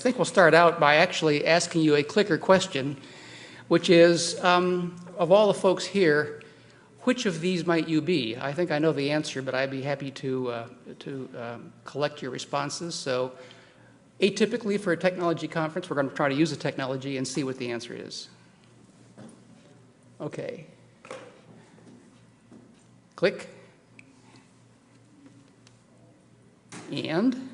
I think we'll start out by actually asking you a clicker question, which is, of all the folks here, which of these might you be? I think I know the answer, but I'd be happy to collect your responses. So atypically for a technology conference, we're going to try to use the technology and see what the answer is. Okay. Click. And?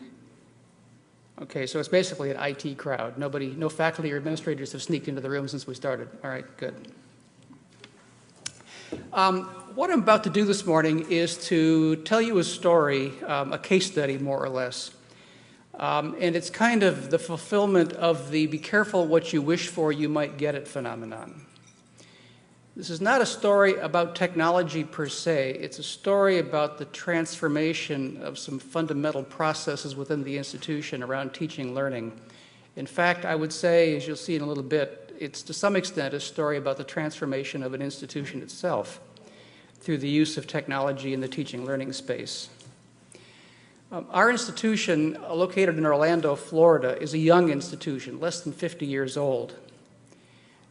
Okay, so it's basically an IT crowd. No faculty or administrators have sneaked into the room since we started. All right, good. What I'm about to do this morning is to tell you a story, a case study more or less. And it's kind of the fulfillment of the be careful what you wish for, you might get it phenomenon. This is not a story about technology per se. It's a story about the transformation of some fundamental processes within the institution around teaching learning. In fact, I would say, as you'll see in a little bit, it's to some extent a story about the transformation of an institution itself through the use of technology in the teaching learning space. Our institution, located in Orlando, Florida, is a young institution, less than 50 years old.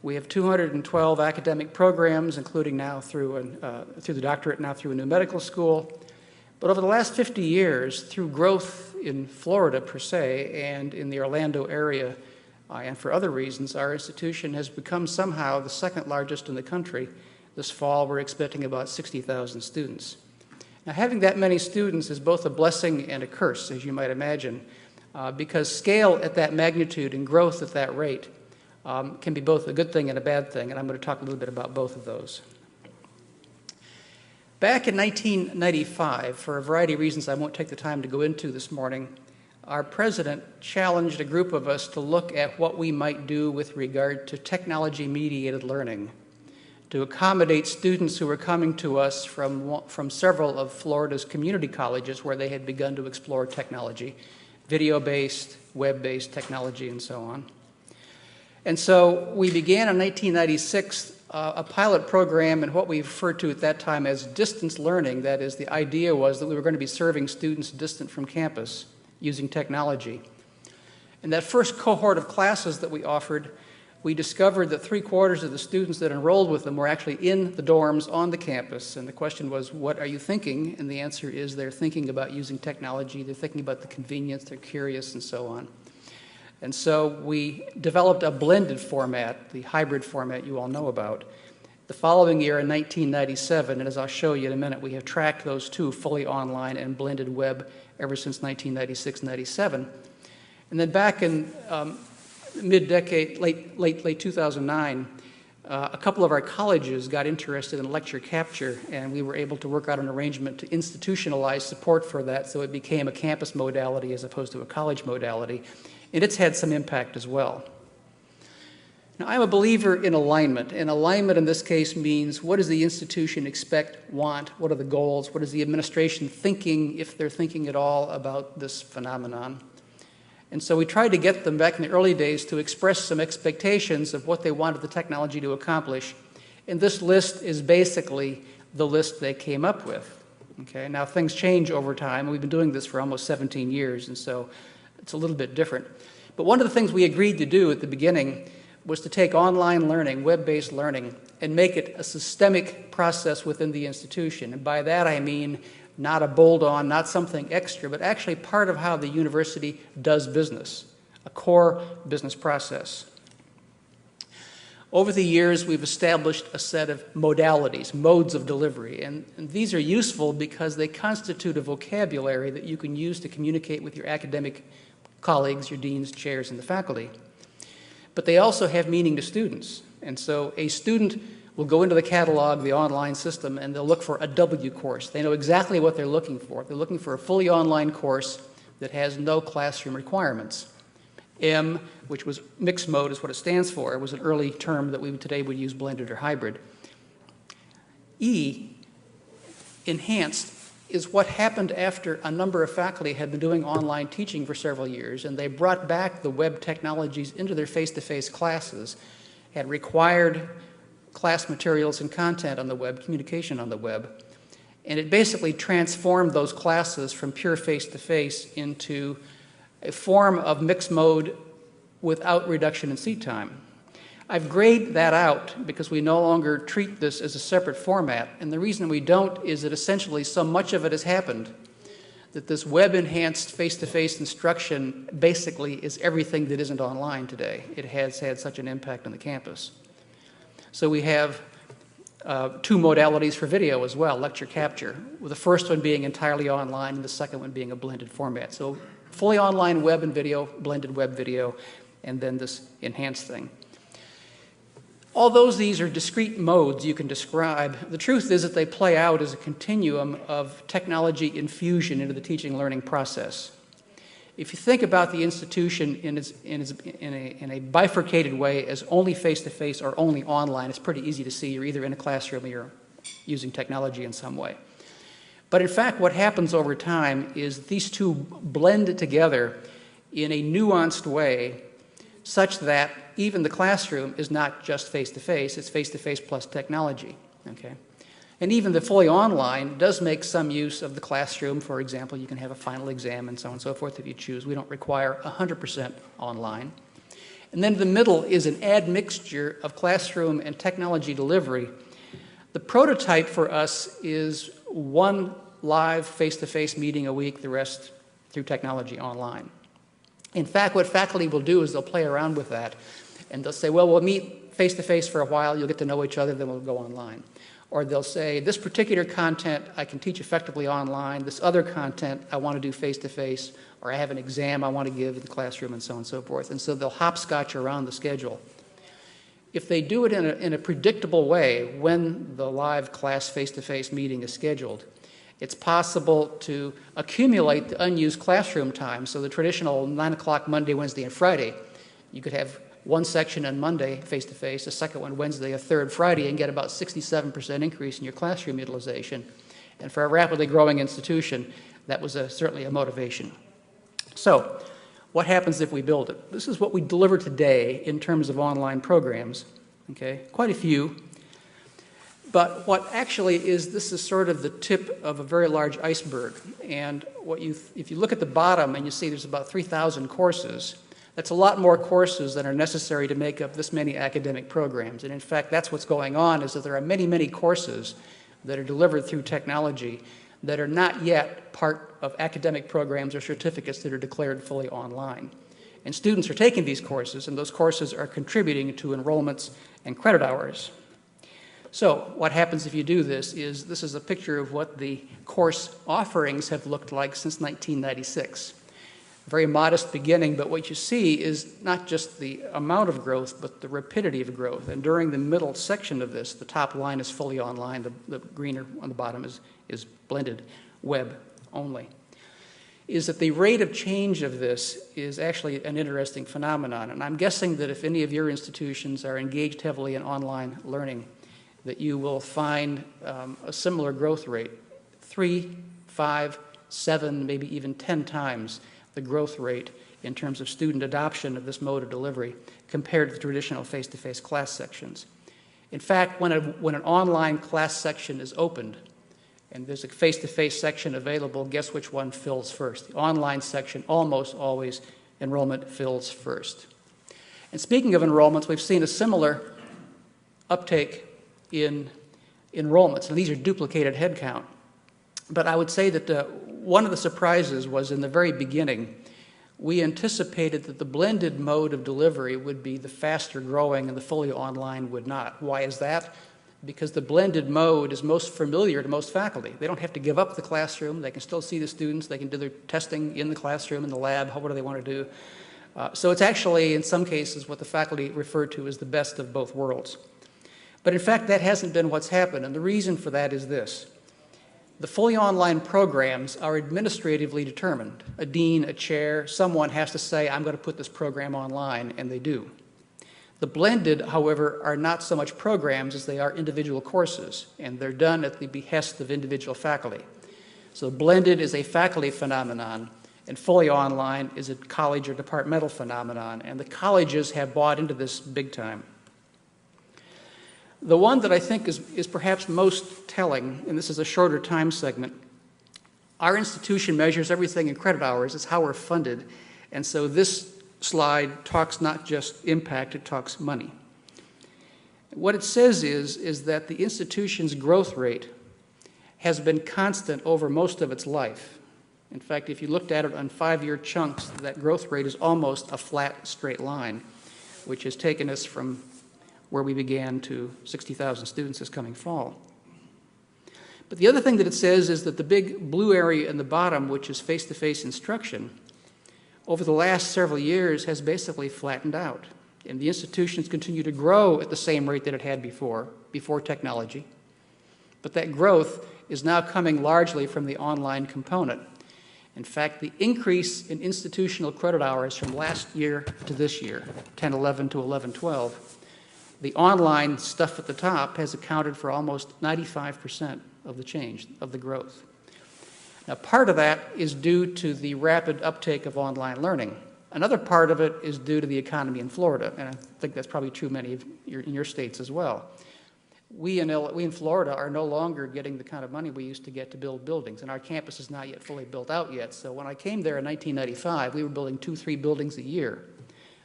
We have 212 academic programs, including now through the doctorate, now through a new medical school. But over the last 50 years, through growth in Florida per se, and in the Orlando area, and for other reasons, our institution has become somehow the second largest in the country. This fall, we're expecting about 60,000 students. Now, having that many students is both a blessing and a curse, as you might imagine, because scale at that magnitude and growth at that rate can be both a good thing and a bad thing, and I'm going to talk a little bit about both of those. Back in 1995, for a variety of reasons I won't take the time to go into this morning, our president challenged a group of us to look at what we might do with regard to technology-mediated learning to accommodate students who were coming to us from several of Florida's community colleges where they had begun to explore technology, video-based, web-based technology, and so on. And so we began in 1996 a pilot program in what we referred to at that time as distance learning. That is, the idea was that we were going to be serving students distant from campus using technology. In that first cohort of classes that we offered, we discovered that 3/4 of the students that enrolled with them were actually in the dorms on the campus. And the question was, what are you thinking? And the answer is they're thinking about using technology, they're thinking about the convenience, they're curious, and so on. And so we developed a blended format, the hybrid format you all know about. The following year, in 1997, and as I'll show you in a minute, we have tracked those two, fully online and blended web, ever since 1996-97. And then back in mid-decade, late 2009, a couple of our colleges got interested in lecture capture, and we were able to work out an arrangement to institutionalize support for that, so it became a campus modality as opposed to a college modality. And it's had some impact as well. Now, I'm a believer in alignment, and alignment in this case means what does the institution expect, want, what are the goals, what is the administration thinking, if they're thinking at all, about this phenomenon. And so we tried to get them back in the early days to express some expectations of what they wanted the technology to accomplish. And this list is basically the list they came up with. Okay? Now, things change over time. We've been doing this for almost 17 years, and so it's a little bit different. But one of the things we agreed to do at the beginning was to take online learning, web-based learning, and make it a systemic process within the institution. And by that I mean not a bolt-on, not something extra, but actually part of how the university does business, a core business process. Over the years, we've established a set of modalities, modes of delivery, and these are useful because they constitute a vocabulary that you can use to communicate with your academic colleagues, your deans, chairs, and the faculty. But they also have meaning to students. And so a student will go into the catalog, the online system, and they'll look for a W course. They know exactly what they're looking for. They're looking for a fully online course that has no classroom requirements. M, which was mixed mode, is what it stands for. It was an early term that we today would use blended or hybrid. E, enhanced, is what happened after a number of faculty had been doing online teaching for several years, and they brought back the web technologies into their face-to-face classes, had required class materials and content on the web, communication on the web, and it basically transformed those classes from pure face-to-face into a form of mixed mode without reduction in seat time. I've grayed that out because we no longer treat this as a separate format, and the reason we don't is that essentially so much of it has happened that this web-enhanced face-to-face instruction basically is everything that isn't online today. It has had such an impact on the campus. So we have two modalities for video as well, lecture capture, with the first one being entirely online and the second one being a blended format. So fully online web and video, blended web video, and then this enhanced thing. Although these are discrete modes you can describe, the truth is that they play out as a continuum of technology infusion into the teaching learning process. If you think about the institution in a bifurcated way as only face-to-face or only online, it's pretty easy to see you're either in a classroom or you're using technology in some way. But in fact, what happens over time is these two blend together in a nuanced way such that even the classroom is not just face-to-face, it's face-to-face plus technology, okay? And even the fully online does make some use of the classroom. For example, you can have a final exam and so on and so forth if you choose. We don't require 100% online. And then the middle is an admixture of classroom and technology delivery. The prototype for us is one live face-to-face meeting a week, the rest through technology online. In fact, what faculty will do is they'll play around with that, and they'll say, well, we'll meet face-to-face for a while, you'll get to know each other, then we'll go online. Or they'll say, this particular content I can teach effectively online, this other content I want to do face-to-face, or I have an exam I want to give in the classroom, and so on and so forth. And so they'll hopscotch around the schedule. If they do it in a predictable way when the live class face-to-face meeting is scheduled, it's possible to accumulate the unused classroom time. So the traditional 9 o'clock Monday, Wednesday, and Friday, you could have one section on Monday face-to-face, a second one Wednesday, a third Friday, and get about 67% increase in your classroom utilization. And for a rapidly growing institution, that was certainly a motivation. So what happens if we build it? This is what we deliver today in terms of online programs, okay? Quite a few. But what actually is, this is sort of the tip of a very large iceberg. And if you look at the bottom and you see there's about 3,000 courses, that's a lot more courses than are necessary to make up this many academic programs. And in fact, that's what's going on, is that there are many, many courses that are delivered through technology that are not yet part of academic programs or certificates that are declared fully online. And students are taking these courses, and those courses are contributing to enrollments and credit hours. So what happens if you do this is a picture of what the course offerings have looked like since 1996. Very modest beginning, but what you see is not just the amount of growth, but the rapidity of growth. And during the middle section of this, the top line is fully online, the greener on the bottom is blended web only. Is that the rate of change of this is actually an interesting phenomenon. And I'm guessing that if any of your institutions are engaged heavily in online learning, that you will find a similar growth rate, 3, 5, 7, maybe even 10 times the growth rate in terms of student adoption of this mode of delivery compared to the traditional face-to-face class sections. In fact, when an online class section is opened and there's a face-to-face section available, guess which one fills first? The online section, almost always, enrollment fills first. And speaking of enrollments, we've seen a similar uptake in enrollments. And these are duplicated headcount. But I would say that one of the surprises was in the very beginning, we anticipated that the blended mode of delivery would be the faster growing and the fully online would not. Why is that? Because the blended mode is most familiar to most faculty. They don't have to give up the classroom. They can still see the students. They can do their testing in the classroom, in the lab, whatever they want to do. So it's actually, in some cases, what the faculty refer to as the best of both worlds. But in fact, that hasn't been what's happened, and the reason for that is this. The fully online programs are administratively determined. A dean, a chair, someone has to say, I'm going to put this program online, and they do. The blended, however, are not so much programs as they are individual courses, and they're done at the behest of individual faculty. So blended is a faculty phenomenon, and fully online is a college or departmental phenomenon, and the colleges have bought into this big time. The one that I think is perhaps most telling, and this is a shorter time segment, our institution measures everything in credit hours. It's how we're funded. And so this slide talks not just impact, it talks money. What it says is that the institution's growth rate has been constant over most of its life. In fact, if you looked at it on 5-year chunks, that growth rate is almost a flat, straight line, which has taken us from where we began to 60,000 students this coming fall. But the other thing that it says is that the big blue area in the bottom, which is face-to-face instruction, over the last several years has basically flattened out. And the institutions continue to grow at the same rate that it had before technology. But that growth is now coming largely from the online component. In fact, the increase in institutional credit hours from last year to this year, 10-11 to 11-12, the online stuff at the top has accounted for almost 95% of the change, of the growth. Now, part of that is due to the rapid uptake of online learning. Another part of it is due to the economy in Florida, and I think that's probably true in your states as well. We in Florida are no longer getting the kind of money we used to get to build buildings, and our campus is not yet fully built out yet. So when I came there in 1995, we were building 2-3 buildings a year.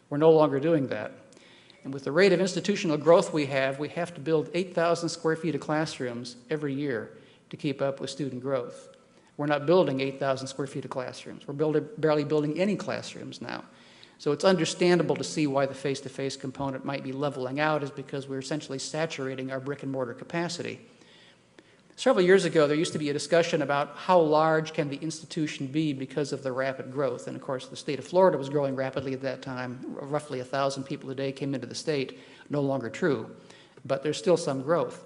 We're no longer doing that. And with the rate of institutional growth we have to build 8,000 square feet of classrooms every year to keep up with student growth. We're not building 8,000 square feet of classrooms. We're barely building any classrooms now. So it's understandable to see why the face-to-face component might be leveling out, is because we're essentially saturating our brick and mortar capacity. Several years ago, there used to be a discussion about how large can the institution be because of the rapid growth. And of course, the state of Florida was growing rapidly at that time. Roughly 1,000 people a day came into the state. No longer true, but there's still some growth.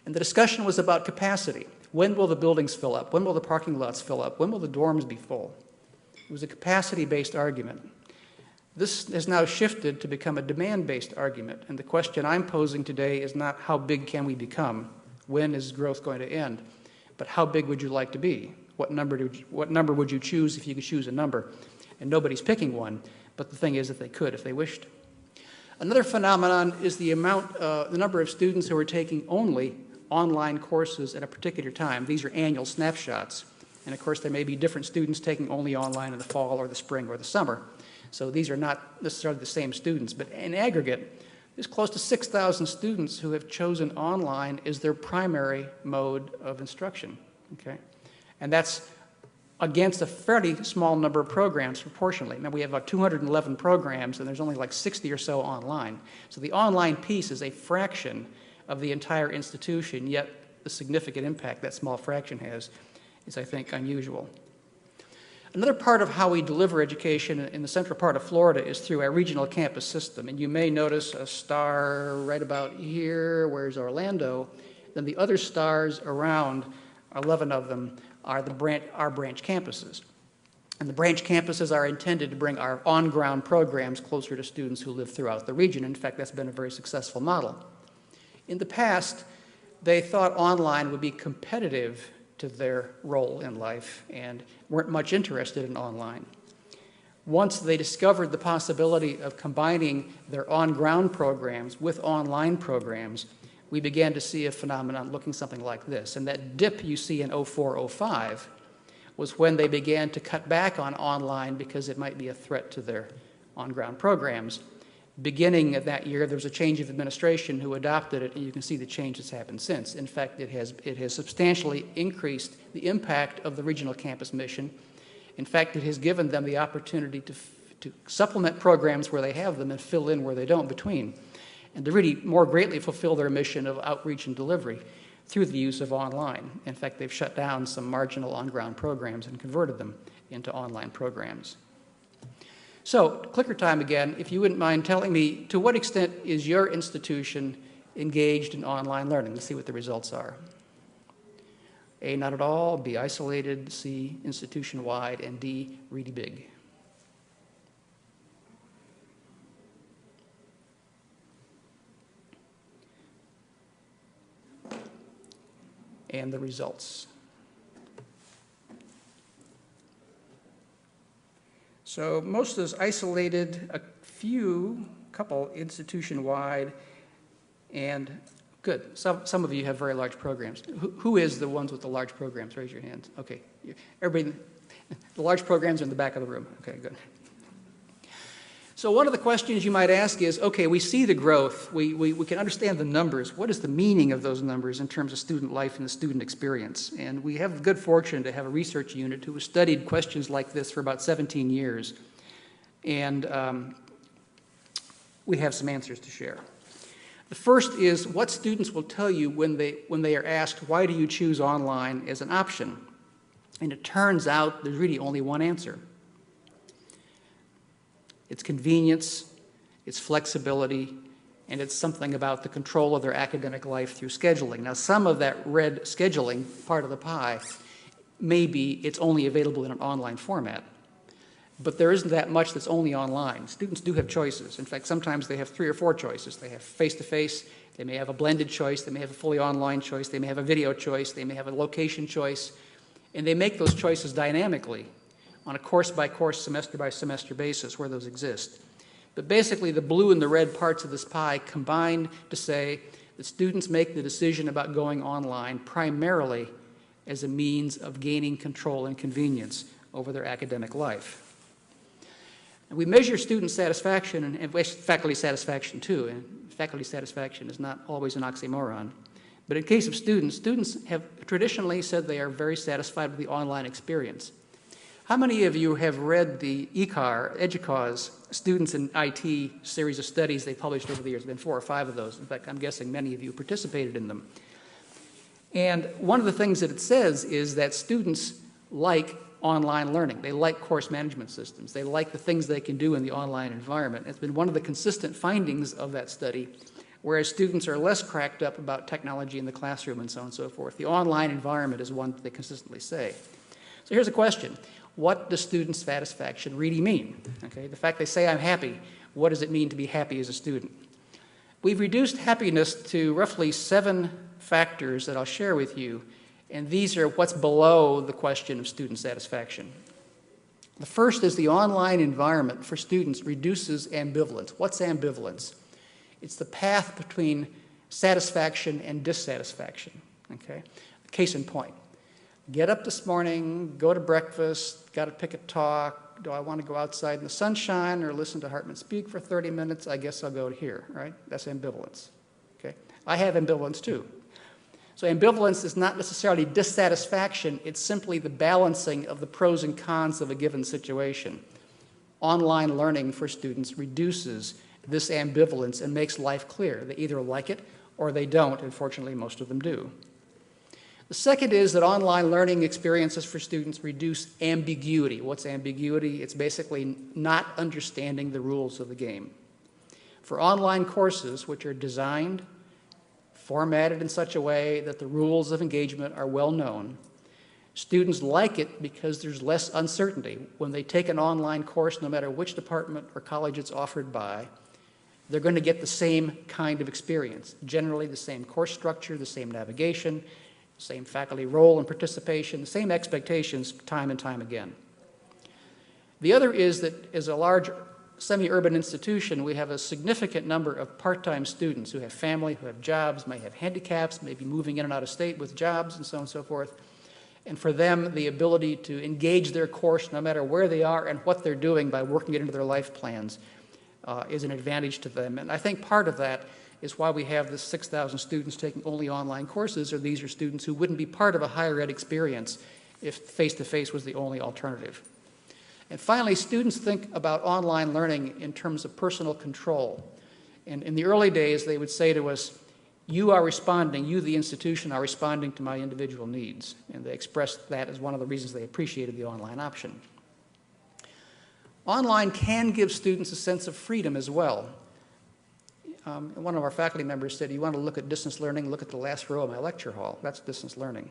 And the discussion was about capacity. When will the buildings fill up? When will the parking lots fill up? When will the dorms be full? It was a capacity-based argument. This has now shifted to become a demand-based argument, and the question I'm posing today is not how big can we become, when is growth going to end, but how big would you like to be? What number would you choose if you could choose a number? And nobody's picking one, but the thing is, if they could, if they wished. Another phenomenon is the number of students who are taking only online courses at a particular time. These are annual snapshots. And of course, there may be different students taking only online in the fall or the spring or the summer. So these are not necessarily the same students, but in aggregate, there's close to 6,000 students who have chosen online as their primary mode of instruction, okay? And that's against a fairly small number of programs proportionally. Now, we have about 211 programs, and there's only like 60 or so online. So the online piece is a fraction of the entire institution, yet the significant impact that small fraction has is, I think, unusual. Another part of how we deliver education in the central part of Florida is through our regional campus system. And you may notice a star right about here, where's Orlando. Then the other stars around, 11 of them, are our branch campuses. And the branch campuses are intended to bring our on-ground programs closer to students who live throughout the region. In fact, that's been a very successful model. In the past, they thought online would be competitive to their role in life and weren't much interested in online. Once they discovered the possibility of combining their on-ground programs with online programs, we began to see a phenomenon looking something like this. And that dip you see in 04-05 was when they began to cut back on online because it might be a threat to their on-ground programs. Beginning of that year, there was a change of administration who adopted it, and you can see the change that's happened since. In fact, it has substantially increased the impact of the regional campus mission. In fact, it has given them the opportunity to supplement programs where they have them and fill in where they don't between, and to really more greatly fulfill their mission of outreach and delivery through the use of online. In fact, they've shut down some marginal on-ground programs and converted them into online programs. So, clicker time again, if you wouldn't mind telling me, to what extent is your institution engaged in online learning? Let's see what the results are. A, not at all, B, isolated, C, institution-wide, and D, really big. And the results. So most is isolated, a couple institution-wide, and good. Some of you have very large programs. Who is the ones with the large programs? Raise your hands. Okay. Everybody, the large programs are in the back of the room. Okay, good. So one of the questions you might ask is, okay, we see the growth, we can understand the numbers. What is the meaning of those numbers in terms of student life and the student experience? And we have the good fortune to have a research unit who has studied questions like this for about 17 years. And we have some answers to share. The first is what students will tell you when they are asked, why do you choose online as an option? And it turns out there's really only one answer. It's convenience, it's flexibility, and it's something about the control of their academic life through scheduling. Now, some of that red scheduling part of the pie may be it's only available in an online format. But there isn't that much that's only online. Students do have choices. In fact, sometimes they have 3 or 4 choices. They have face-to-face, they may have a blended choice, they may have a fully online choice, they may have a video choice, they may have a location choice, and they make those choices dynamically on a course-by-course, semester-by-semester basis where those exist. But basically, the blue and the red parts of this pie combine to say that students make the decision about going online primarily as a means of gaining control and convenience over their academic life. And we measure student satisfaction and faculty satisfaction too, and faculty satisfaction is not always an oxymoron. But in case of students, students have traditionally said they are very satisfied with the online experience. How many of you have read the EDUCAUSE Students in IT series of studies they published over the years? There have been 4 or 5 of those. In fact, I'm guessing many of you participated in them. And one of the things that it says is that students like online learning. They like course management systems. They like the things they can do in the online environment. It's been one of the consistent findings of that study, whereas students are less cracked up about technology in the classroom and so on and so forth. The online environment is one that they consistently say. So here's a question. What does student satisfaction really mean? Okay, the fact they say I'm happy, what does it mean to be happy as a student? We've reduced happiness to roughly 7 factors that I'll share with you, and these are what's below the question of student satisfaction. The first is the online environment for students reduces ambivalence. What's ambivalence? It's the path between satisfaction and dissatisfaction. Okay? Case in point. Get up this morning, go to breakfast, got to pick a talk. Do I want to go outside in the sunshine or listen to Hartman speak for 30 minutes? I guess I'll go to here, right? That's ambivalence. Okay? I have ambivalence too. So ambivalence is not necessarily dissatisfaction, it's simply the balancing of the pros and cons of a given situation. Online learning for students reduces this ambivalence and makes life clear. They either like it or they don't, and fortunately most of them do. The second is that online learning experiences for students reduce ambiguity. What's ambiguity? It's basically not understanding the rules of the game. For online courses, which are designed, formatted in such a way that the rules of engagement are well known, students like it because there's less uncertainty. When they take an online course, no matter which department or college it's offered by, they're going to get the same kind of experience. Generally the same course structure, the same navigation, same faculty role and participation, the same expectations time and time again. The other is that as a large semi-urban institution, we have a significant number of part-time students who have family, who have jobs, may have handicaps, may be moving in and out of state with jobs and so on and so forth. And for them, the ability to engage their course no matter where they are and what they're doing by working it into their life plans is an advantage to them. And I think part of that is why we have this 6,000 students taking only online courses, or these are students who wouldn't be part of a higher ed experience if face-to-face was the only alternative. And finally, students think about online learning in terms of personal control. And in the early days, they would say to us, you are responding, you, the institution, are responding to my individual needs. And they expressed that as one of the reasons they appreciated the online option. Online can give students a sense of freedom as well. One of our faculty members said, you want to look at distance learning, look at the last row of my lecture hall. That's distance learning.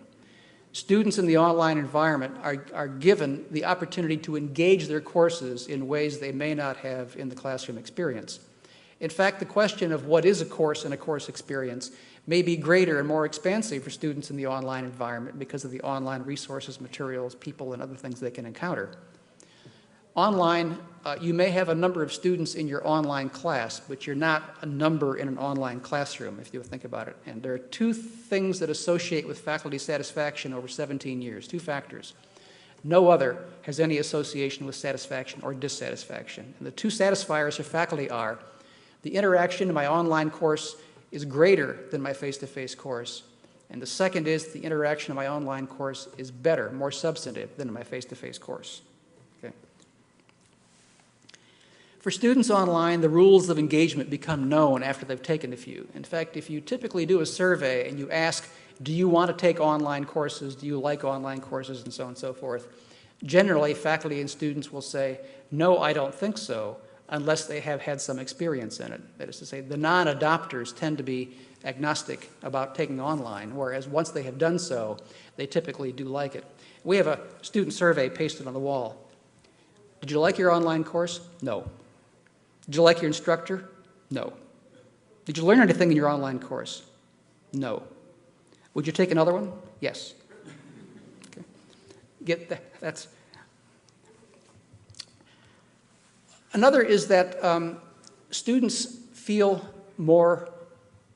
Students in the online environment are given the opportunity to engage their courses in ways they may not have in the classroom experience. In fact, the question of what is a course and a course experience may be greater and more expansive for students in the online environment because of the online resources, materials, people, and other things they can encounter. Online, you may have a number of students in your online class, but you're not a number in an online classroom, if you think about it. And there are 2 things that associate with faculty satisfaction over 17 years, 2 factors. No other has any association with satisfaction or dissatisfaction. And the two satisfiers for faculty are the interaction in my online course is greater than my face-to-face course. And the second is the interaction in my online course is better, more substantive than in my face-to-face course. Okay. For students online, the rules of engagement become known after they've taken a few. In fact, if you typically do a survey and you ask, do you want to take online courses, do you like online courses, and so on and so forth, generally faculty and students will say, no, I don't think so, unless they have had some experience in it. That is to say, the non-adopters tend to be agnostic about taking online, whereas once they have done so, they typically do like it. We have a student survey pasted on the wall. Did you like your online course? No. Did you like your instructor? No. Did you learn anything in your online course? No. Would you take another one? Yes. Okay. Get that. That's another is that students feel more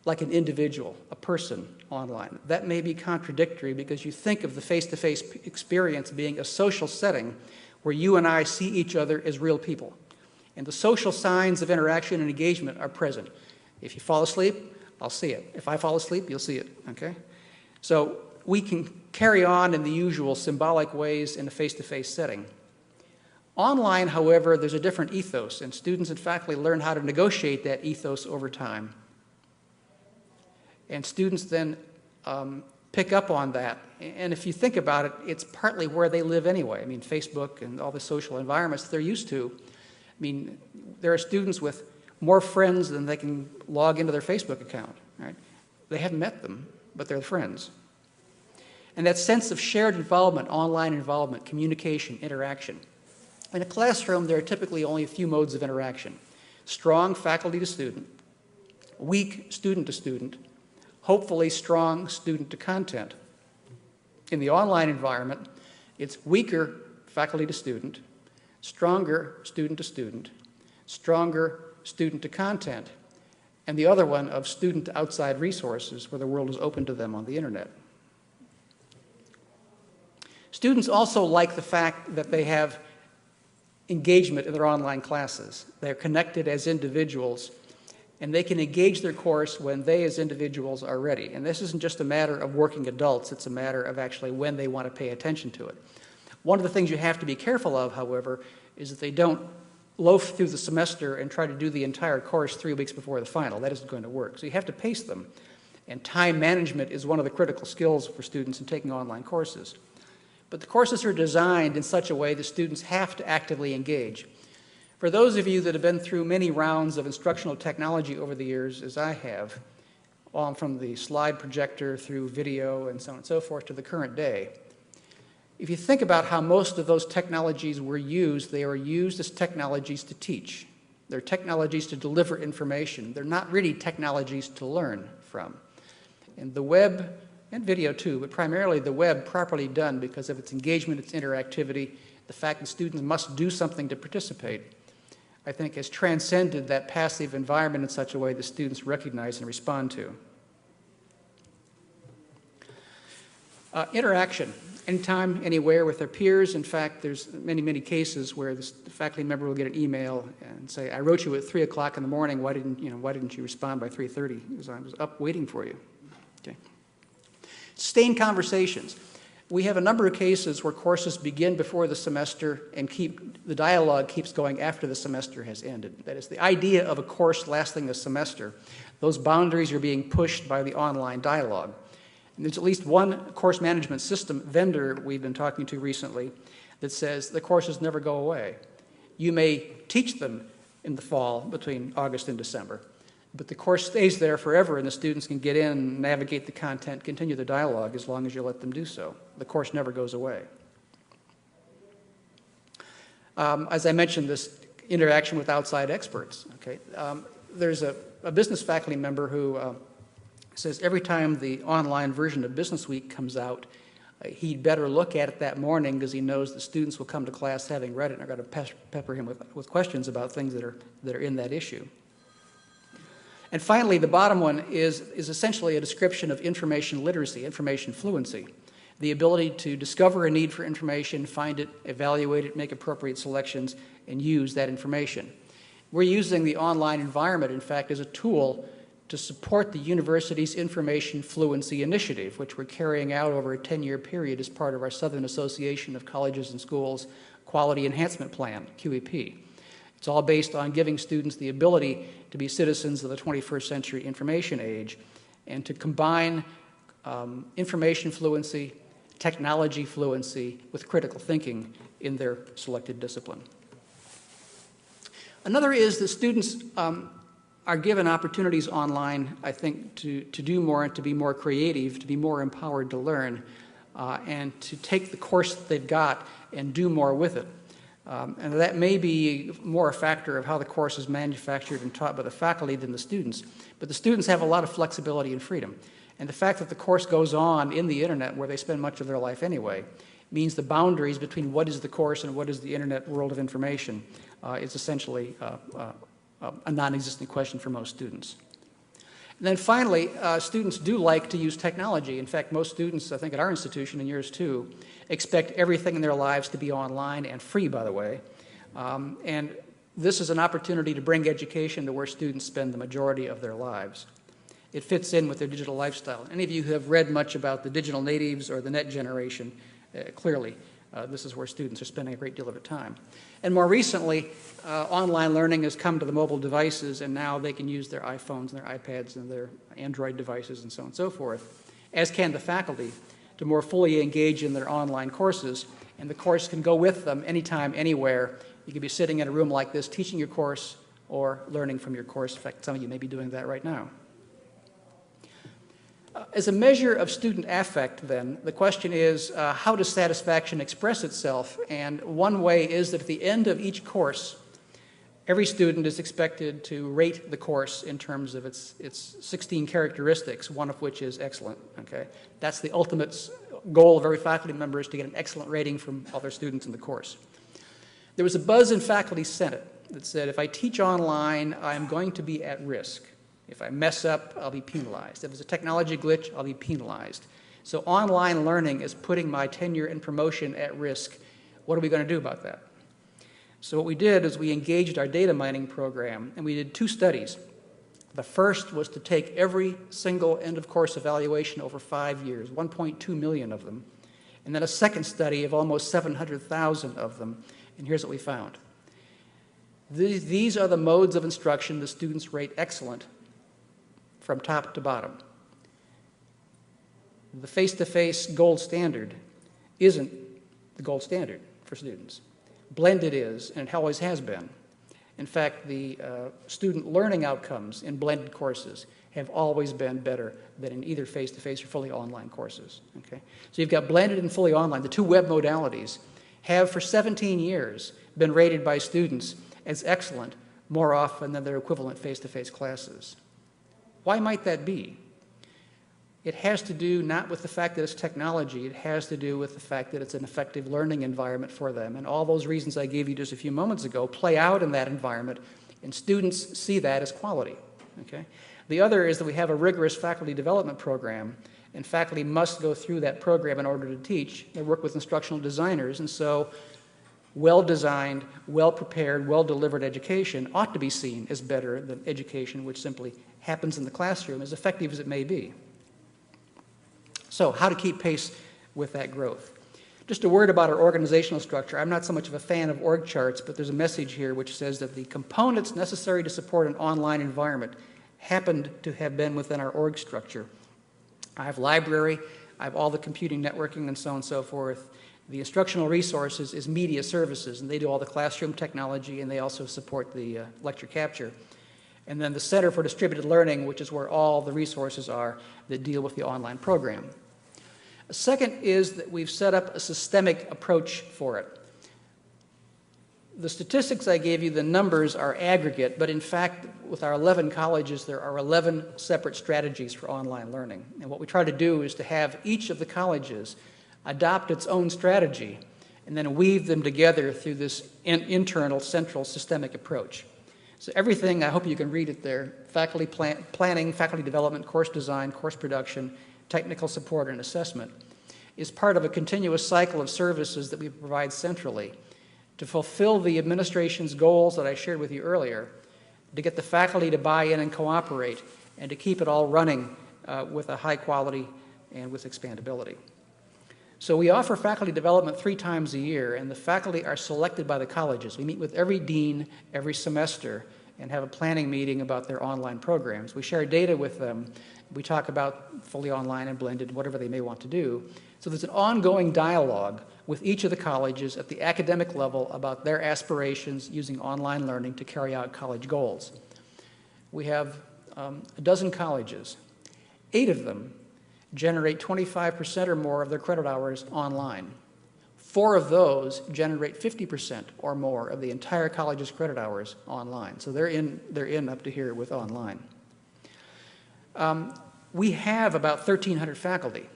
like an individual, a person online. That may be contradictory because you think of the face-to-face experience being a social setting where you and I see each other as real people. And the social signs of interaction and engagement are present. If you fall asleep, I'll see it. If I fall asleep, you'll see it, okay? So we can carry on in the usual symbolic ways in a face-to-face setting. Online, however, there's a different ethos, and students and faculty learn how to negotiate that ethos over time. And students then pick up on that. And if you think about it, it's partly where they live anyway. I mean, Facebook and all the social environments they're used to. I mean, there are students with more friends than they can log into their Facebook account, right? They haven't met them, but they're friends. And that sense of shared involvement, online involvement, communication, interaction. In a classroom, there are typically only a few modes of interaction. Strong faculty to student, weak student to student, hopefully strong student to content. In the online environment, it's weaker faculty to student, stronger student to student, stronger student to content, and the other one of student to outside resources where the world is open to them on the internet. Students also like the fact that they have engagement in their online classes. They're connected as individuals, and they can engage their course when they as individuals are ready. And this isn't just a matter of working adults, it's a matter of actually when they want to pay attention to it. One of the things you have to be careful of, however, is that they don't loaf through the semester and try to do the entire course 3 weeks before the final. That isn't going to work. So you have to pace them. And time management is one of the critical skills for students in taking online courses. But the courses are designed in such a way that students have to actively engage. For those of you that have been through many rounds of instructional technology over the years, as I have, from the slide projector through video and so on and so forth to the current day, if you think about how most of those technologies were used, they were used as technologies to teach. They're technologies to deliver information. They're not really technologies to learn from. And the web, and video too, but primarily the web properly done because of its engagement, its interactivity, the fact that students must do something to participate, I think has transcended that passive environment in such a way that students recognize and respond to. Interaction. Anytime, anywhere with their peers. In fact, there's many, many cases where the faculty member will get an email and say, I wrote you at 3 o'clock in the morning, why didn't you respond by 3:30? Because I was up waiting for you. Okay. Sustained conversations. We have a number of cases where courses begin before the semester and the dialogue keeps going after the semester has ended. That is, the idea of a course lasting a semester, those boundaries are being pushed by the online dialogue. And there's at least one course management system vendor we've been talking to recently that says the courses never go away. You may teach them in the fall between August and December, but the course stays there forever and the students can get in, navigate the content, continue the dialogue as long as you let them do so. The course never goes away. As I mentioned, this interaction with outside experts. Okay? There's a business faculty member who says every time the online version of Business Week comes out, he'd better look at it that morning because he knows the students will come to class having read it and are going to pepper him with questions about things that are in that issue. And finally, the bottom one is essentially a description of information literacy, information fluency. the ability to discover a need for information, find it, evaluate it, make appropriate selections, and use that information. We're using the online environment, in fact, as a tool to support the university's Information Fluency Initiative, which we're carrying out over a 10-year period as part of our Southern Association of Colleges and Schools Quality Enhancement Plan, QEP. It's all based on giving students the ability to be citizens of the 21st century information age and to combine information fluency, technology fluency with critical thinking in their selected discipline. Another is that students are given opportunities online, I think, to do more and to be more creative, to be more empowered to learn, and to take the course that they've got and do more with it. And that may be more a factor of how the course is manufactured and taught by the faculty than the students. But the students have a lot of flexibility and freedom. And the fact that the course goes on in the internet, where they spend much of their life anyway, means the boundaries between what is the course and what is the internet world of information is essentially a non-existent question for most students. And then finally, students do like to use technology. In fact, most students, I think at our institution and yours too, expect everything in their lives to be online and free, by the way. And this is an opportunity to bring education to where students spend the majority of their lives. It fits in with their digital lifestyle. Any of you who have read much about the digital natives or the net generation, clearly this is where students are spending a great deal of their time. And more recently, online learning has come to the mobile devices, and now they can use their iPhones and their iPads and their Android devices and so on and so forth, as can the faculty, to more fully engage in their online courses. And the course can go with them anytime, anywhere. You could be sitting in a room like this teaching your course or learning from your course. In fact, some of you may be doing that right now. As a measure of student affect, then, the question is, how does satisfaction express itself? And one way is that at the end of each course, every student is expected to rate the course in terms of its 16 characteristics, one of which is excellent. Okay? That's the ultimate goal of every faculty member, is to get an excellent rating from other students in the course. There was a buzz in Faculty Senate that said, if I teach online, I'm going to be at risk. If I mess up, I'll be penalized. If there's a technology glitch, I'll be penalized. So online learning is putting my tenure and promotion at risk. What are we going to do about that? So what we did is we engaged our data mining program, and we did 2 studies. The first was to take every single end-of-course evaluation over 5 years, 1.2 million of them, and then a second study of almost 700,000 of them. And here's what we found. These are the modes of instruction the students rate excellent from top to bottom. The face-to-face gold standard isn't the gold standard for students. Blended is, and it always has been. In fact, the student learning outcomes in blended courses have always been better than in either face-to-face or fully online courses. Okay? So you've got blended and fully online. The 2 web modalities have for 17 years been rated by students as excellent more often than their equivalent face-to-face classes. Why might that be? It has to do not with the fact that it's technology, it has to do with the fact that it's an effective learning environment for them. And all those reasons I gave you just a few moments ago play out in that environment, and students see that as quality. Okay? The other is that we have a rigorous faculty development program, and faculty must go through that program in order to teach. They work with instructional designers, and so well-designed, well-prepared, well-delivered education ought to be seen as better than education which simply happens in the classroom, as effective as it may be. So how to keep pace with that growth? Just a word about our organizational structure. I'm not so much of a fan of org charts, but there's a message here which says that the components necessary to support an online environment happened to have been within our org structure. I have library, I have all the computing, networking, and so on and so forth. The instructional resources is media services, and they do all the classroom technology, and they also support the lecture capture. And then the Center for Distributed Learning, which is where all the resources are that deal with the online program. A second is that we've set up a systemic approach for it. The statistics I gave you, the numbers are aggregate, but in fact, with our 11 colleges, there are 11 separate strategies for online learning. And what we try to do is to have each of the colleges adopt its own strategy and then weave them together through this internal, central, systemic approach. So everything, I hope you can read it there, faculty planning, faculty development, course design, course production, technical support, and assessment. is part of a continuous cycle of services that we provide centrally to fulfill the administration's goals that I shared with you earlier, to get the faculty to buy in and cooperate, and to keep it all running with a high quality and with expandability. So we offer faculty development 3 times a year, and the faculty are selected by the colleges. We meet with every dean every semester and have a planning meeting about their online programs. We share data with them. We talk about fully online and blended, whatever they may want to do. So there's an ongoing dialogue with each of the colleges at the academic level about their aspirations using online learning to carry out college goals. We have a dozen colleges. 8 of them generate 25% or more of their credit hours online. 4 of those generate 50% or more of the entire college's credit hours online. So they're in up to here with online. We have about 1,300 faculty.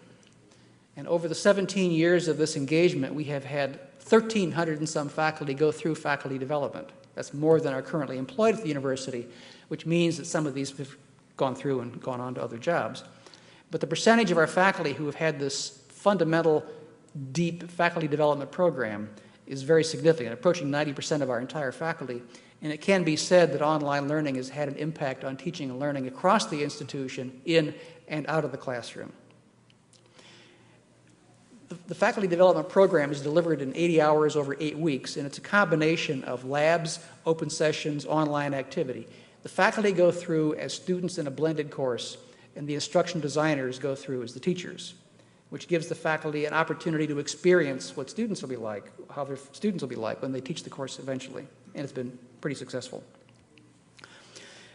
And over the 17 years of this engagement, we have had 1,300 and some faculty go through faculty development. That's more than are currently employed at the university, which means that some of these have gone through and gone on to other jobs. But the percentage of our faculty who have had this fundamental, deep faculty development program is very significant, approaching 90% of our entire faculty. And it can be said that online learning has had an impact on teaching and learning across the institution, in and out of the classroom. The faculty development program is delivered in 80 hours over 8 weeks, and it's a combination of labs, open sessions, online activity. The faculty go through as students in a blended course, and the instruction designers go through as the teachers, which gives the faculty an opportunity to experience what students will be like, how their students will be like when they teach the course eventually, and it's been pretty successful.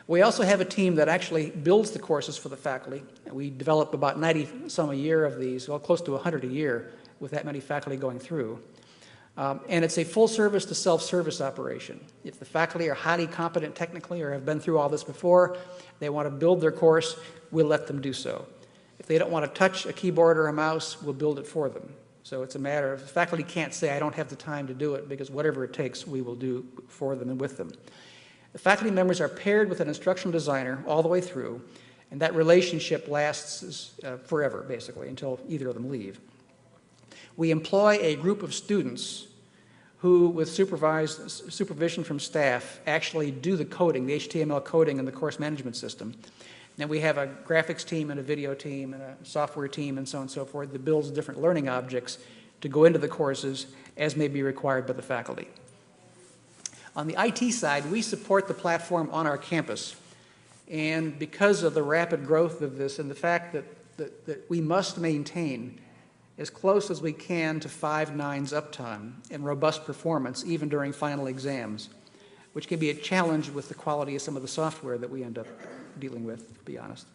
We also have a team that actually builds the courses for the faculty. We develop about 90 some a year of these, well, close to 100 a year with that many faculty going through. And it's a full service to self-service operation. If the faculty are highly competent technically or have been through all this before, they want to build their course, we'll let them do so. If they don't want to touch a keyboard or a mouse, we'll build it for them. So it's a matter of, the faculty can't say, I don't have the time to do it, because whatever it takes, we will do for them and with them. The faculty members are paired with an instructional designer all the way through, and that relationship lasts forever, basically, until either of them leave. We employ a group of students who, with supervision from staff, actually do the coding, the HTML coding in the course management system. And we have a graphics team and a video team and a software team and so on and so forth that builds different learning objects to go into the courses as may be required by the faculty. On the IT side, we support the platform on our campus. And because of the rapid growth of this and the fact that we must maintain as close as we can to 5 nines uptime and robust performance even during final exams, which can be a challenge with the quality of some of the software that we end up dealing with, to be honest.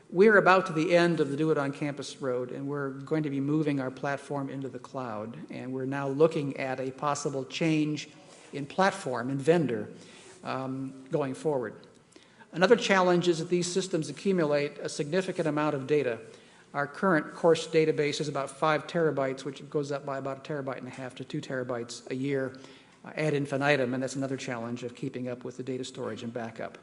We're about to the end of the Do It On Campus road, and we're going to be moving our platform into the cloud, and we're now looking at a possible change in platform and vendor going forward. Another challenge is that these systems accumulate a significant amount of data. Our current course database is about 5 terabytes, which goes up by about 1.5 terabytes to 2 terabytes a year ad infinitum, and that's another challenge of keeping up with the data storage and backup.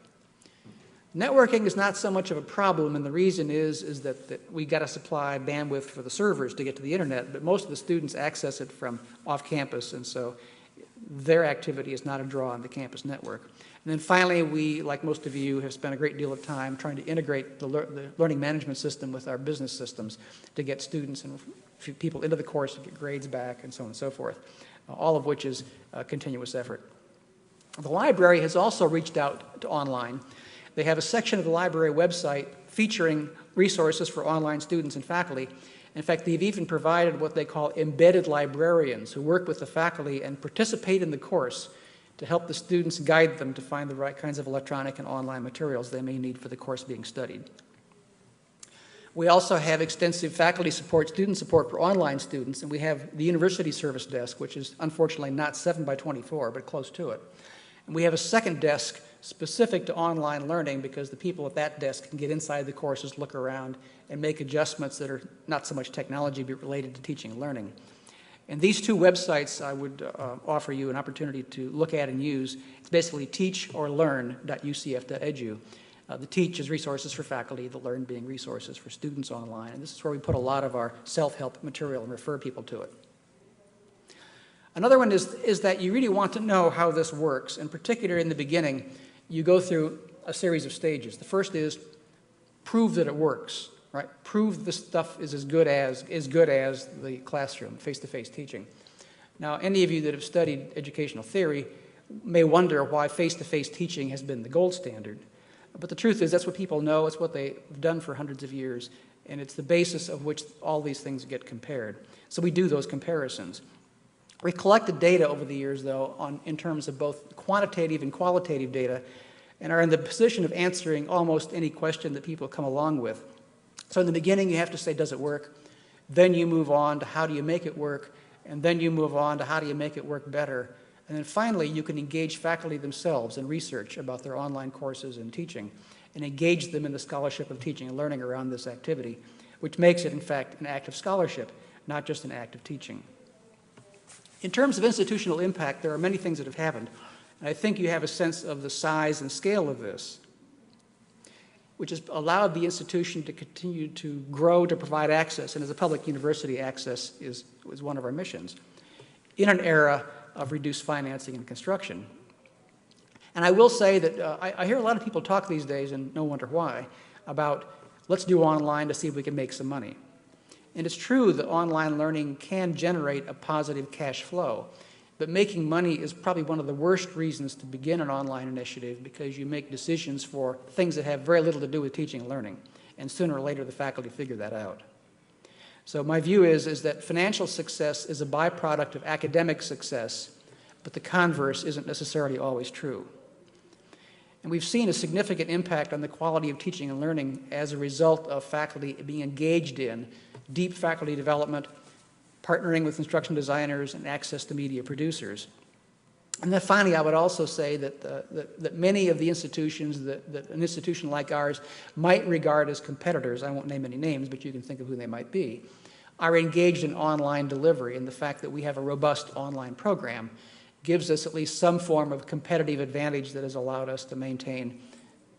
Networking is not so much of a problem, and the reason is that we got to supply bandwidth for the servers to get to the internet, but most of the students access it from off campus, and so their activity is not a draw on the campus network. And then finally, we, like most of you, have spent a great deal of time trying to integrate the learning management system with our business systems to get students and people into the course to get grades back and so on and so forth, all of which is a continuous effort. The library has also reached out to online. They have a section of the library website featuring resources for online students and faculty. In fact, they've even provided what they call embedded librarians who work with the faculty and participate in the course to help the students guide them to find the right kinds of electronic and online materials they may need for the course being studied. We also have extensive faculty support, student support for online students, and we have the university service desk, which is unfortunately not 7 by 24, but close to it. And we have a second desk specific to online learning because the people at that desk can get inside the courses, look around, and make adjustments that are not so much technology but related to teaching and learning. And these 2 websites I would offer you an opportunity to look at and use. It's basically teachorlearn.ucf.edu. The teach is resources for faculty, the learn being resources for students online. And this is where we put a lot of our self-help material and refer people to it. Another one is that you really want to know how this works. In particular, in the beginning, you go through a series of stages. The first is prove that it works, right? Prove this stuff is as good as the classroom, face-to-face teaching. Now, any of you that have studied educational theory may wonder why face-to-face teaching has been the gold standard. But the truth is that's what people know, it's what they've done for hundreds of years, and it's the basis of which all these things get compared. So we do those comparisons. We've collected data over the years, though, in terms of both quantitative and qualitative data, and are in the position of answering almost any question that people come along with. So in the beginning, you have to say, does it work? Then you move on to how do you make it work? And then you move on to how do you make it work better? And then finally, you can engage faculty themselves in research about their online courses and teaching, and engage them in the scholarship of teaching and learning around this activity, which makes it, in fact, an act of scholarship, not just an act of teaching. In terms of institutional impact, there are many things that have happened, and I think you have a sense of the size and scale of this, which has allowed the institution to continue to grow, to provide access, and as a public university, access is one of our missions, in an era of reduced financing and construction. And I will say that I hear a lot of people talk these days, and no wonder why, about let's do online to see if we can make some money. And it's true that online learning can generate a positive cash flow, but making money is probably one of the worst reasons to begin an online initiative, because you make decisions for things that have very little to do with teaching and learning, and sooner or later the faculty figure that out. So my view is that financial success is a byproduct of academic success, but the converse isn't necessarily always true. And we've seen a significant impact on the quality of teaching and learning as a result of faculty being engaged in deep faculty development, partnering with instruction designers, and access to media producers. And then finally, I would also say that many of the institutions that an institution like ours might regard as competitors, I won't name any names, but you can think of who they might be, are engaged in online delivery, and the fact that we have a robust online program gives us at least some form of competitive advantage that has allowed us to maintain,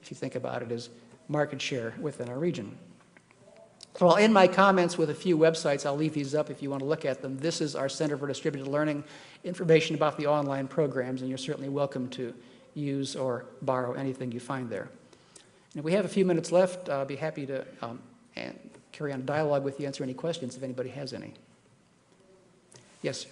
if you think about it, as market share within our region. So I'll end my comments with a few websites. I'll leave these up if you want to look at them. This is our Center for Distributed Learning, information about the online programs, and you're certainly welcome to use or borrow anything you find there. And if we have a few minutes left, I'll be happy to carry on a dialogue with you, answer any questions if anybody has any. Yes?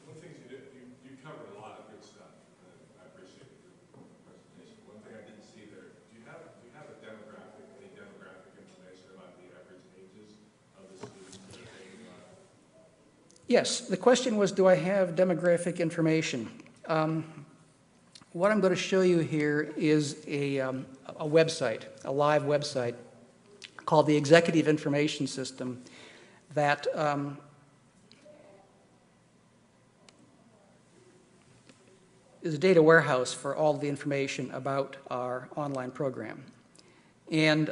One thing you covered a lot of good stuff, and I appreciate the presentation. One thing I didn't see there, do you have any demographic information about the average ages of the students that are taking on? Yes, the question was, do I have demographic information? What I'm going to show you here is a website, a live website called the Executive Information System that is a data warehouse for all the information about our online program. And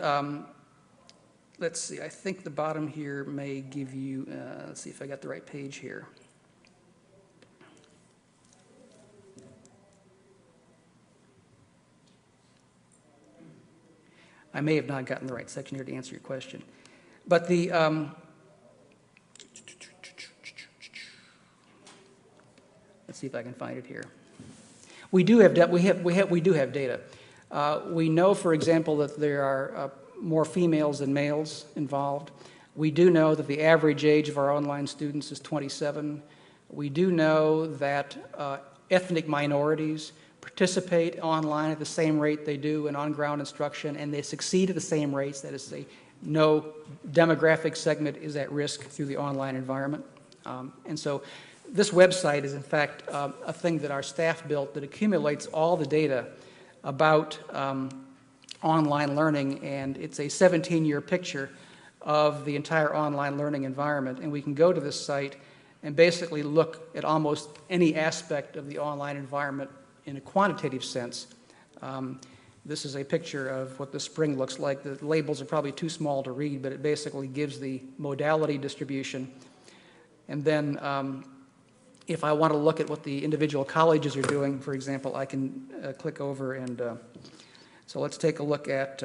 let's see, I think the bottom here may give you, let's see if I got the right page here. I may have not gotten the right section here to answer your question. But the, let's see if I can find it here. We do have data. We know, for example, that there are more females than males involved. We do know that the average age of our online students is 27. We do know that ethnic minorities participate online at the same rate they do in on-ground instruction, and they succeed at the same rates. That is to say, no demographic segment is at risk through the online environment. And so this website is, in fact, a thing that our staff built that accumulates all the data about online learning, and it's a 17-year picture of the entire online learning environment. And we can go to this site and basically look at almost any aspect of the online environment in a quantitative sense. This is a picture of what the spring looks like. The labels are probably too small to read, but it basically gives the modality distribution. And then if I want to look at what the individual colleges are doing, for example, I can click over and So let's take a look at,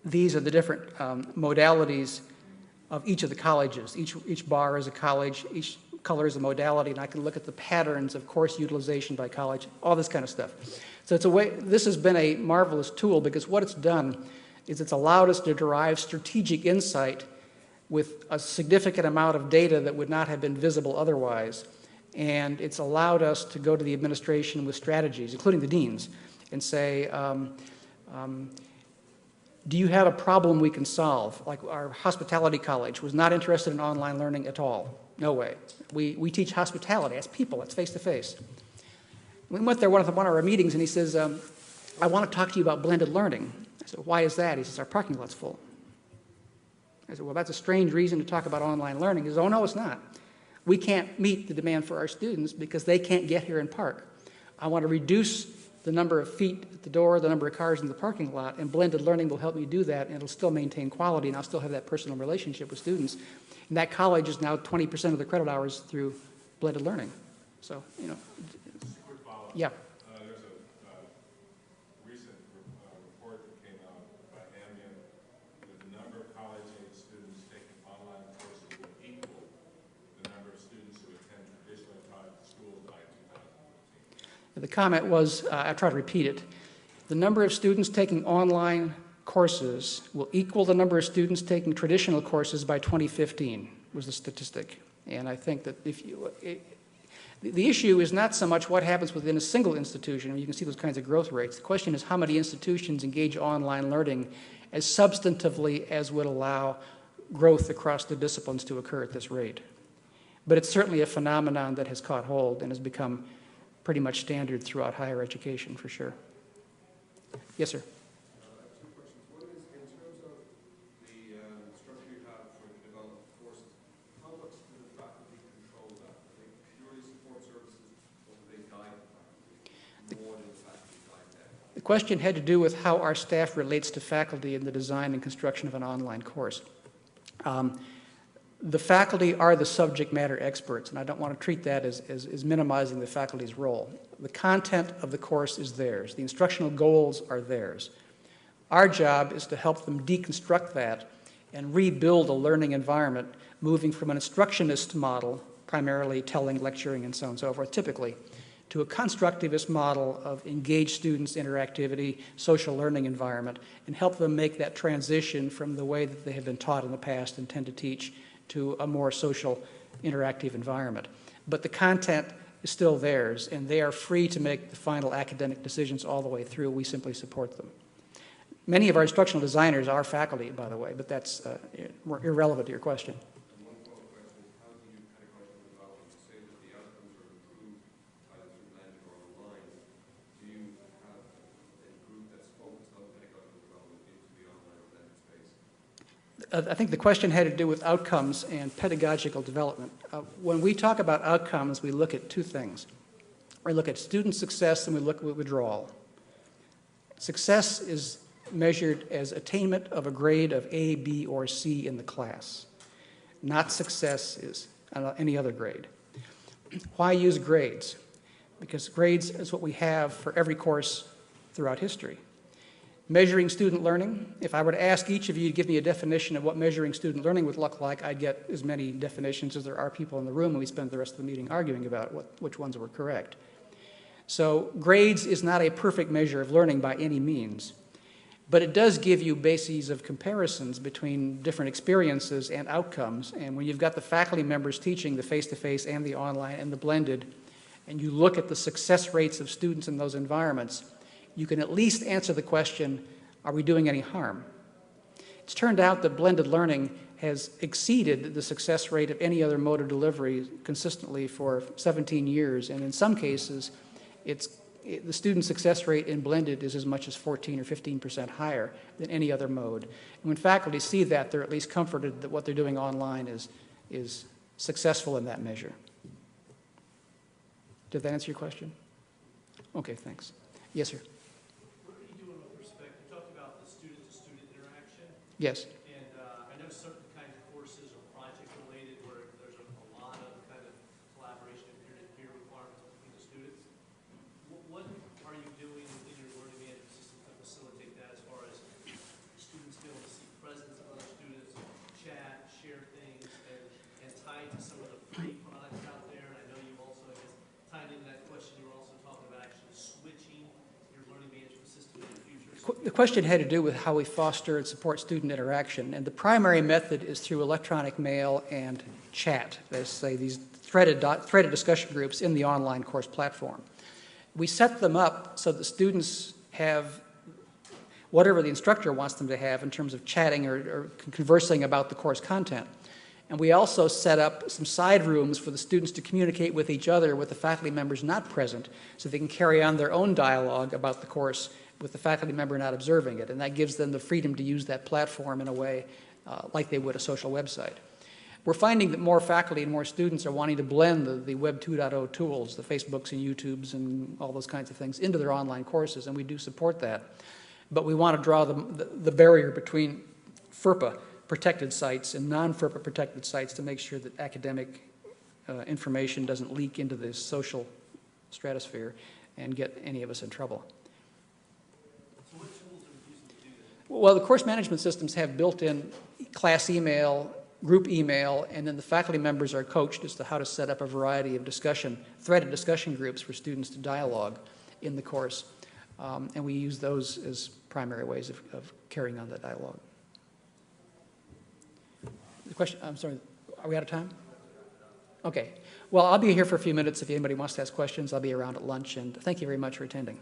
these are the different modalities of each of the colleges. Each bar is a college, each color is a modality, and I can look at the patterns of course utilization by college, all this kind of stuff. So it's a way, this has been a marvelous tool because what it's done is it's allowed us to derive strategic insight with a significant amount of data that would not have been visible otherwise. And it's allowed us to go to the administration with strategies, including the deans, and say, do you have a problem we can solve? Like our hospitality college was not interested in online learning at all. No way. We teach hospitality. That's people. That's face-to-face. We went there one of our meetings, and he says, I want to talk to you about blended learning. I said, why is that? He says, our parking lot's full. I said, well, that's a strange reason to talk about online learning. He says, oh, no, it's not. We can't meet the demand for our students because they can't get here and park. I want to reduce the number of feet at the door, the number of cars in the parking lot, and blended learning will help me do that, and it'll still maintain quality, and I'll still have that personal relationship with students. And that college is now 20% of the credit hours through blended learning. So, you know. Quick follow-up. Yeah. There's a recent report that came out by Ambient that the number of college-age students taking online courses will equal the number of students who attend traditionally taught schools by 2014. The comment was, I'll try to repeat it, the number of students taking online courses will equal the number of students taking traditional courses by 2015, was the statistic. And I think that if you, the issue is not so much what happens within a single institution, you can see those kinds of growth rates. The question is how many institutions engage online learning as substantively as would allow growth across the disciplines to occur at this rate. But it's certainly a phenomenon that has caught hold and has become pretty much standard throughout higher education, for sure. Yes, sir? Two questions. One is, in terms of the structure you have for the development of courses, how much do the faculty control that? Are they purely support services, or do they guide the faculty more than the faculty guide them? The question had to do with how our staff relates to faculty in the design and construction of an online course. The faculty are the subject matter experts, and I don't want to treat that as minimizing the faculty's role. The content of the course is theirs. The instructional goals are theirs. Our job is to help them deconstruct that and rebuild a learning environment, moving from an instructionist model, primarily telling, lecturing, and so on and so forth, typically, to a constructivist model of engaged students, interactivity, social learning environment, and help them make that transition from the way that they have been taught in the past and tend to teach to a more social, interactive environment. But the content is still theirs, and they are free to make the final academic decisions all the way through. We simply support them. Many of our instructional designers are faculty, by the way, but that's irrelevant to your question. And one follow-up question is, how do you pedagogically develop? You say that the outcomes are improved either through blended or online. Do you have a group that's focused on pedagogical development into the online or blended space? I think the question had to do with outcomes and pedagogical development. When we talk about outcomes, we look at two things. We look at student success and we look at withdrawal. Success is measured as attainment of a grade of A, B, or C in the class. Not success is any other grade. Why use grades? Because grades is what we have for every course throughout history. Measuring student learning, if I were to ask each of you to give me a definition of what measuring student learning would look like, I'd get as many definitions as there are people in the room, and we spend the rest of the meeting arguing about which ones were correct. So grades is not a perfect measure of learning by any means, but it does give you bases of comparisons between different experiences and outcomes, and when you've got the faculty members teaching the face-to-face and the online and the blended, and you look at the success rates of students in those environments, you can at least answer the question, are we doing any harm? It's turned out that blended learning has exceeded the success rate of any other mode of delivery consistently for 17 years, and in some cases, the student success rate in blended is as much as 14 or 15% higher than any other mode. And when faculty see that, they're at least comforted that what they're doing online is successful in that measure. Did that answer your question? Okay, thanks. Yes, sir. What are you doing with respect, you talked about the student-to-student interaction, Yes. and I know certain kinds of courses are project-related where there's a lot of kind of collaboration and peer-to-peer requirements between the students. What are you doing the question had to do with how we foster and support student interaction, and the primary method is through electronic mail and chat, as say these threaded discussion groups in the online course platform. We set them up so that students have whatever the instructor wants them to have in terms of chatting or conversing about the course content. And we also set up some side rooms for the students to communicate with each other with the faculty members not present, so they can carry on their own dialogue about the course with the faculty member not observing it. And that gives them the freedom to use that platform in a way like they would a social website. We're finding that more faculty and more students are wanting to blend the Web 2.0 tools, the Facebooks and YouTubes and all those kinds of things, into their online courses, and we do support that. But we want to draw the barrier between FERPA protected sites and non-FERPA protected sites to make sure that academic information doesn't leak into the social stratosphere and get any of us in trouble. So what tools are you using to do that? Well, the course management systems have built-in class email, group email, and then the faculty members are coached as to how to set up a variety of threaded discussion groups for students to dialogue in the course. And we use those as primary ways of carrying on that dialogue. The question, I'm sorry, are we out of time? Okay. Well, I'll be here for a few minutes if anybody wants to ask questions. I'll be around at lunch, and thank you very much for attending.